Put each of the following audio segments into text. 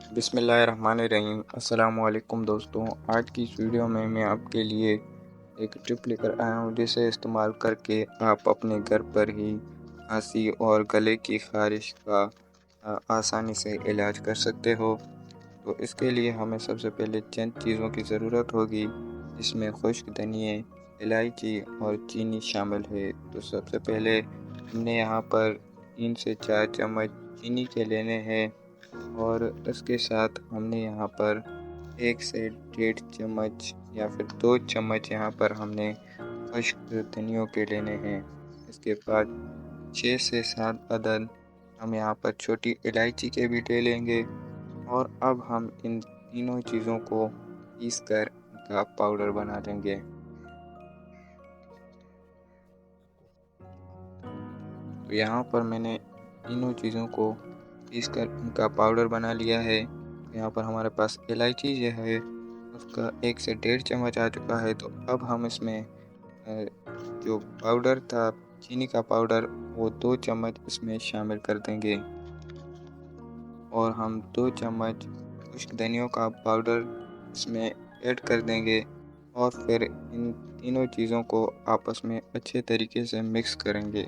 बिस्मिल्लाहिर्रहमानिर्रहीम। अस्सलामु अलैकुम दोस्तों, आज की इस वीडियो में मैं आपके लिए एक टिप लेकर आया हूँ जिसे इस्तेमाल करके आप अपने घर पर ही खांसी और गले की ख़ारिश का आसानी से इलाज कर सकते हो। तो इसके लिए हमें सबसे पहले चंद चीज़ों की ज़रूरत होगी, जिसमें खुश्क धनिए, इलायची और चीनी शामिल है। तो सबसे पहले हमने यहाँ पर 3 से 4 चम्मच चीनी के लेने हैं और इसके साथ हमने यहाँ पर 1 से डेढ़ चम्मच या फिर 2 चम्मच यहाँ पर हमने खुश्क धनियों के लेने हैं। इसके बाद 6 से 7 अदद हम यहाँ पर छोटी इलायची के भी ले लेंगे और अब हम इन तीनों चीज़ों को पीस कर इनका पाउडर बना लेंगे। तो यहाँ पर मैंने तीनों चीज़ों को पीस कर इनका पाउडर बना लिया है। यहाँ पर हमारे पास इलायची जो है उसका 1 से डेढ़ चम्मच आ चुका है। तो अब हम इसमें जो पाउडर था चीनी का पाउडर वो 2 चम्मच इसमें शामिल कर देंगे और हम 2 चम्मच खुश्क धनियों का पाउडर इसमें ऐड कर देंगे और फिर इन तीनों चीज़ों को आपस में अच्छे तरीके से मिक्स करेंगे।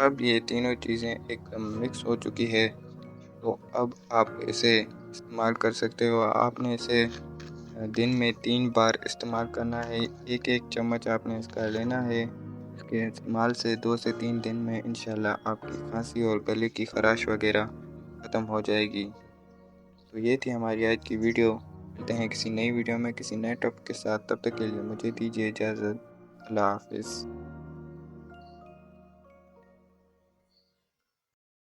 अब ये तीनों चीज़ें एकदम मिक्स हो चुकी है। तो अब आप इसे इस्तेमाल कर सकते हो। आपने इसे दिन में 3 बार इस्तेमाल करना है। एक-एक चम्मच आपने इसका लेना है। इसके इस्तेमाल से 2 से 3 दिन में इंशाल्लाह आपकी खाँसी और गले की ख़राश वग़ैरह ख़त्म हो जाएगी। तो ये थी हमारी आज की वीडियो। मिलते हैं किसी नई वीडियो में किसी नए टॉपिक के साथ। तब तक के लिए मुझे दीजिए इजाज़त। अल्लाह हाफ़िज़।